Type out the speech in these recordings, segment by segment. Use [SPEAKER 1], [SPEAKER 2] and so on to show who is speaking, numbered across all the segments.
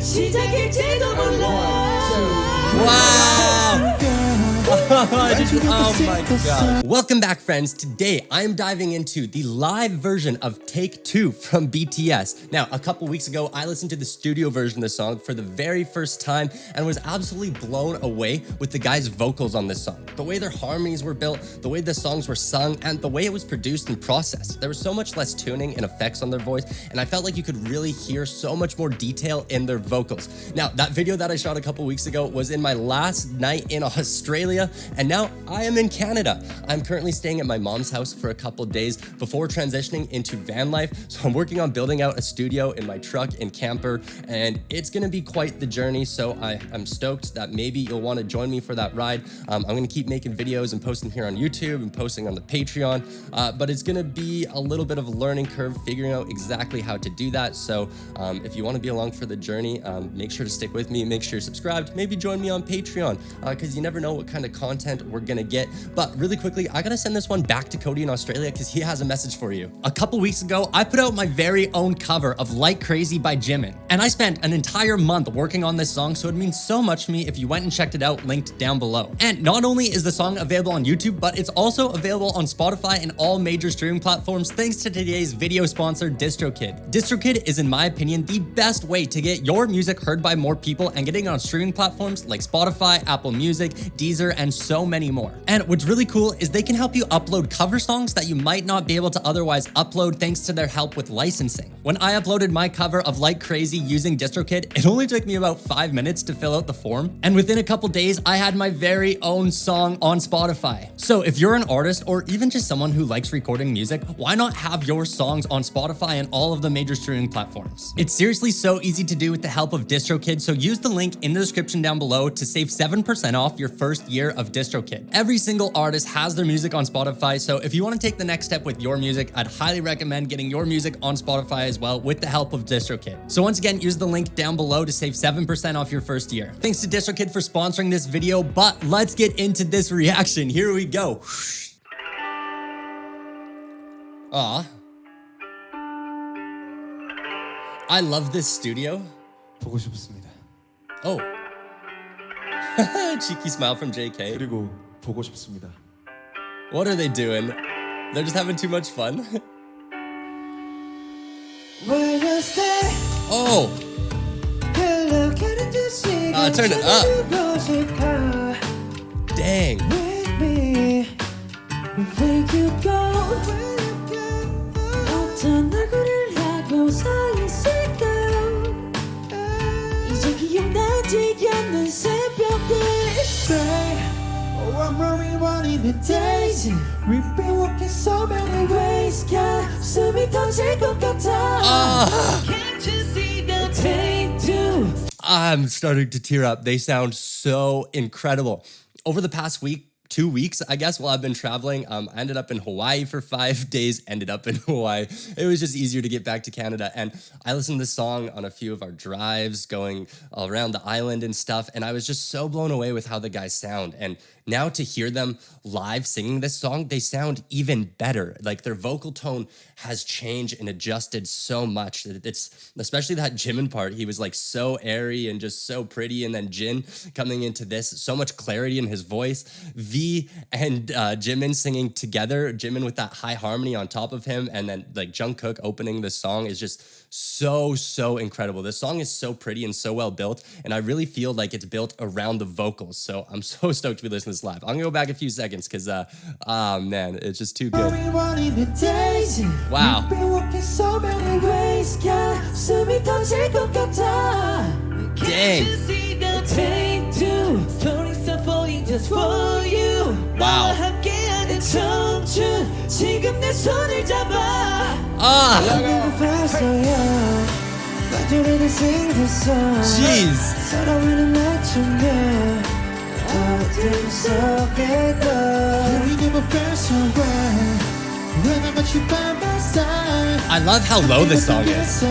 [SPEAKER 1] 시작일지도 몰라.
[SPEAKER 2] Wow! Oh my god. Welcome back, friends. Today, I'm diving into the live version of Take 2 from BTS. Now, a couple weeks ago, I listened to the studio version of the song for the very first time and was absolutely blown away with the guys' vocals on this song. The way their harmonies were built, the way the songs were sung, and the way it was produced and processed. There was so much less tuning and effects on their voice, and I felt like you could really hear so much more detail in their vocals. Now, that video that I shot a couple weeks ago was in my last night in Australia, and now I am in Canada. I'm currently staying at my mom's house for a couple days before transitioning into van life. So I'm working on building out a studio in my truck and camper, and it's gonna be quite the journey. So I'm stoked that maybe you'll want to join me for that ride. I'm gonna keep making videos and posting here on YouTube and posting on the Patreon, but it's gonna be a little bit of a learning curve figuring out exactly how to do that. So if you want to be along for the journey, make sure to stick with me, make sure you're subscribed, maybe join me on Patreon, because you never know what kind of content we're gonna get. But really quickly, I gotta send this one back to Cody in Australia because he has a message for you. A couple weeks ago, I put out my very own cover of Like Crazy by Jimin, and I spent an entire month working on this song, so it means so much to me if you went and checked it out, linked down below. And not only is the song available on YouTube, but it's also available on Spotify and all major streaming platforms thanks to today's video sponsor, DistroKid. DistroKid is, in my opinion, the best way to get your music heard by more people and getting it on streaming platforms like Spotify, Apple Music, Deezer, and so many more. And what's really cool is they can help you upload cover songs that you might not be able to otherwise upload thanks to their help with licensing. When I uploaded my cover of Like Crazy using DistroKid, it only took me about 5 minutes to fill out the form, and within a couple days, I had my very own song on Spotify. So if you're an artist or even just someone who likes recording music, why not have your songs on Spotify and all of the major streaming platforms? It's seriously so easy to do with the help of DistroKid, so use the link in the description down below to save 7% off your first year of DistroKid. Every single artist has their music on Spotify, so if you want to take the next step with your music, I'd highly recommend getting your music on Spotify as well with the help of DistroKid. So once again, use the link down below to save 7% off your first year. Thanks to DistroKid for sponsoring this video, but let's get into this reaction. Here we go. Aw. I love this studio.
[SPEAKER 3] 보고 싶습니다.
[SPEAKER 2] Oh. Cheeky smile from JK.
[SPEAKER 3] 그리고 보고 싶습니다.
[SPEAKER 2] What are they doing? They're just having too much fun. Oh! Turn it up. Dang.
[SPEAKER 1] I'm running one in the days. We've been walking so many ways. 가슴이 터질 것 같아. Can't you see the Take 2?
[SPEAKER 2] I'm starting to tear up. They sound so incredible. Over the past week, 2 weeks, I guess, while I've been traveling, I ended up in Hawaii for 5 days, ended up in Hawaii. It was just easier to get back to Canada. And I listened to this song on a few of our drives going around the island and stuff. And I was just so blown away with how the guys sound. And now to hear them live singing this song, they sound even better. Like their vocal tone has changed and adjusted so much. It's especially that Jimin part. He was like so airy and just so pretty. And then Jin coming into this, so much clarity in his voice. V and Jimin singing together, Jimin with that high harmony on top of him. And then like Jungkook opening the song is just so incredible. This song is so pretty and so well built. And I really feel like it's built around the vocals. So I'm so stoked to be listening to this live. I'm gonna go back a few seconds because man, it's just too good. Wow. Dang. Wow. Jeez. I love how low this song is.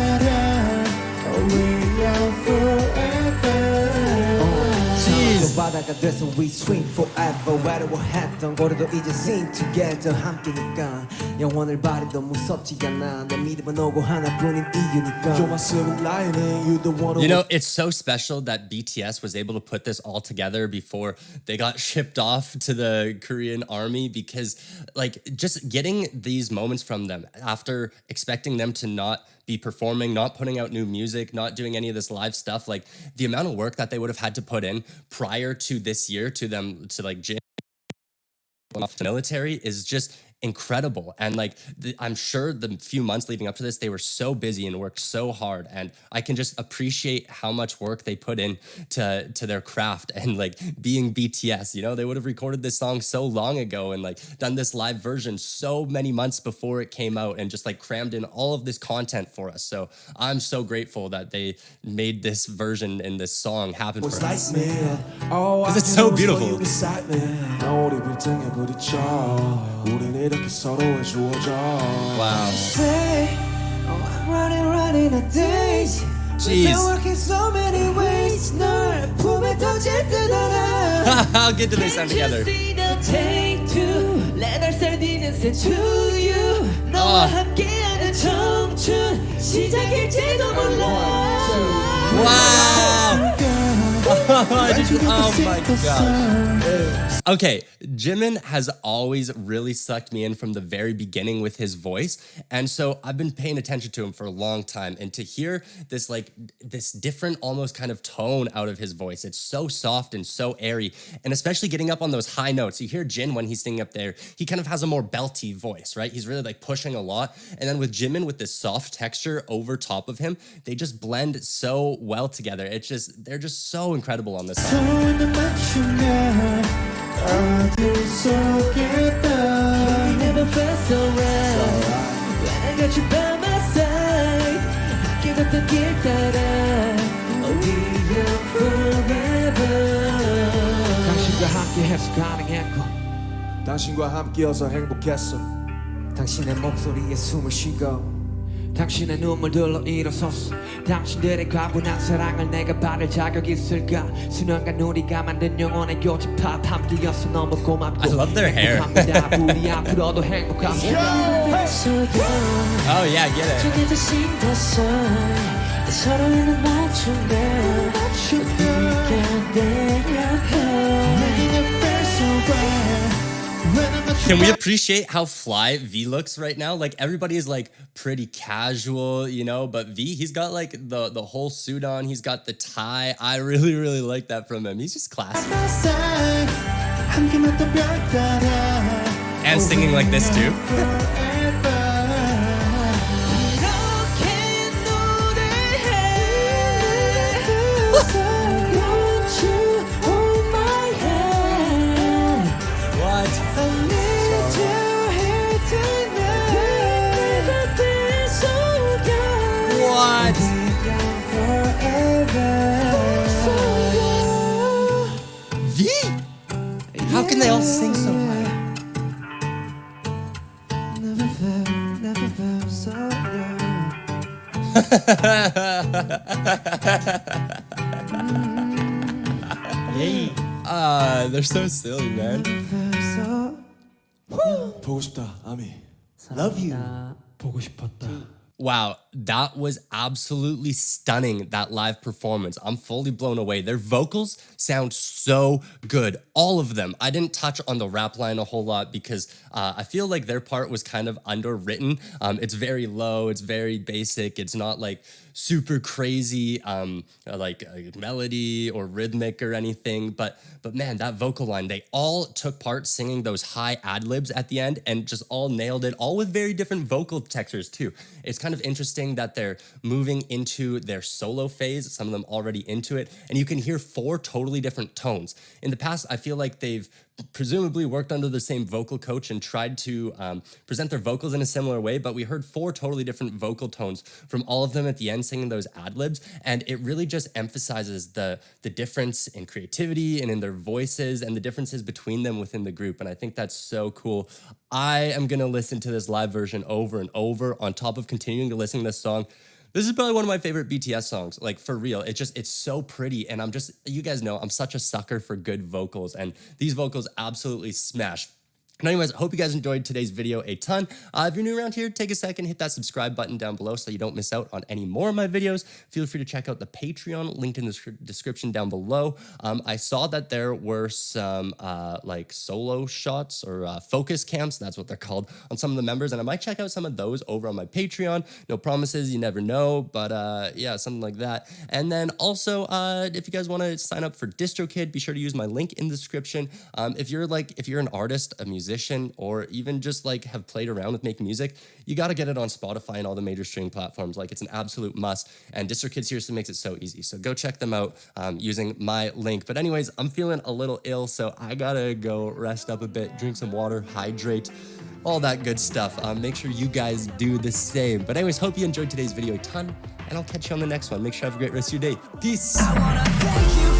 [SPEAKER 2] Jeez.
[SPEAKER 1] 하나가 돼서 we swing forever 외로워했던 거리도 이제 sing together 함께니까 영원을 바래도 무섭지 않아 내 믿음은 오고 하나뿐인 이유니까 You're my silver lining You the one
[SPEAKER 2] You know, it's so special that BTS was able to put this all together before they got shipped off to the Korean army, because like just getting these moments from them after expecting them to not be performing, not putting out new music, not doing any of this live stuff, like the amount of work that they would have had to put in prior to this year to them to like off the military is just incredible. And like I'm sure the few months leading up to this, they were so busy and worked so hard, and I can just appreciate how much work they put in to their craft. And like being BTS, you know, they would have recorded this song so long ago and like done this live version so many months before it came out and just like crammed in all of this content for us. So I'm so grateful that they made this version and this song happen for us, because it's so beautiful. Wow.
[SPEAKER 1] Say, oh, I'm running a days.
[SPEAKER 2] Jeez.
[SPEAKER 1] working so many ways. 널 품에 던질 듯 알아.
[SPEAKER 2] How good do they sound together?
[SPEAKER 1] Take two, let our start to you. 너와 함께하는 청춘 시작일지도 몰라.
[SPEAKER 2] Wow. Oh my gosh. Okay, Jimin has always really sucked me in from the very beginning with his voice. And so I've been paying attention to him for a long time. And to hear this like this different almost kind of tone out of his voice, it's so soft and so airy. And especially getting up on those high notes. You hear Jin when he's singing up there, he kind of has a more belty voice, right? He's really like pushing a lot. And then with Jimin with this soft texture over top of him, they just blend so well together. It's just, they're just so incredible on this song.
[SPEAKER 1] Never felt so right when I got you by my side. 함께 길 따라 we are forever. 당신과 함께해서 가능했고
[SPEAKER 3] 당신과 함께여서 행복했어
[SPEAKER 1] 당신의 목소리에 숨을 쉬고 당신의 눈물들로 일어섰어 당신들의 과분한 사랑을 내가 받을 자격 있을까 수년간 우리가 만든 영혼의 교집합 함께여서 너무 고맙고
[SPEAKER 2] I love their hair.
[SPEAKER 1] 우리 앞으로도 행복합니다
[SPEAKER 2] Oh yeah, I get it.
[SPEAKER 1] 서로에는 맞춘대
[SPEAKER 2] Can we appreciate how fly V looks right now? Like everybody is like pretty casual, you know, but V, he's got like the whole suit on. He's got the tie. I really, really like that from him. He's just classy. And singing like this too. V? How can they all sing so high?
[SPEAKER 1] Never felt so
[SPEAKER 2] They're so silly, man.
[SPEAKER 3] 보고 싶다 아미
[SPEAKER 1] Love you.
[SPEAKER 3] 보고 싶었다
[SPEAKER 2] Wow, that was absolutely stunning, that live performance. I'm fully blown away. Their vocals sound so good, all of them. I didn't touch on the rap line a whole lot because I feel like their part was kind of underwritten. It's very low, it's very basic. It's not like super crazy like melody or rhythmic or anything. But man, that vocal line, they all took part singing those high ad-libs at the end and just all nailed it, all with very different vocal textures too. It's kind of interesting that they're moving into their solo phase, some of them already into it, and you can hear 4 totally different tones. In the past, I feel like they've presumably worked under the same vocal coach and tried to present their vocals in a similar way, but we heard 4 totally different vocal tones from all of them at the end singing those ad-libs, and it really just emphasizes the difference in creativity and in their voices and the differences between them within the group, and I think that's so cool. I am gonna listen to this live version over and over on top of continuing to listen to this song This is probably one of my favorite BTS songs, like for real. It's so pretty. And you guys know, I'm such a sucker for good vocals, and these vocals absolutely smash. And anyways, I hope you guys enjoyed today's video a ton. If you're new around here, take a second, hit that subscribe button down below so you don't miss out on any more of my videos. Feel free to check out the Patreon, linked in the description down below. I saw that there were some like solo shots or focus camps, that's what they're called, on some of the members. And I might check out some of those over on my Patreon. No promises, you never know, but yeah, something like that. And then also, if you guys want to sign up for DistroKid, be sure to use my link in the description. If you're an artist, a musician, or even just like have played around with making music, you got to get it on Spotify and all the major streaming platforms. Like, it's an absolute must, and DistroKid seriously makes it so easy. So go check them out using my link. But anyways, I'm feeling a little ill, so I gotta go rest up a bit, drink some water, hydrate, all that good stuff. Make sure you guys do the same. But anyways, hope you enjoyed today's video a ton, and I'll catch you on the next one. Make sure you have a great rest of your day. Peace.
[SPEAKER 1] I wanna thank you.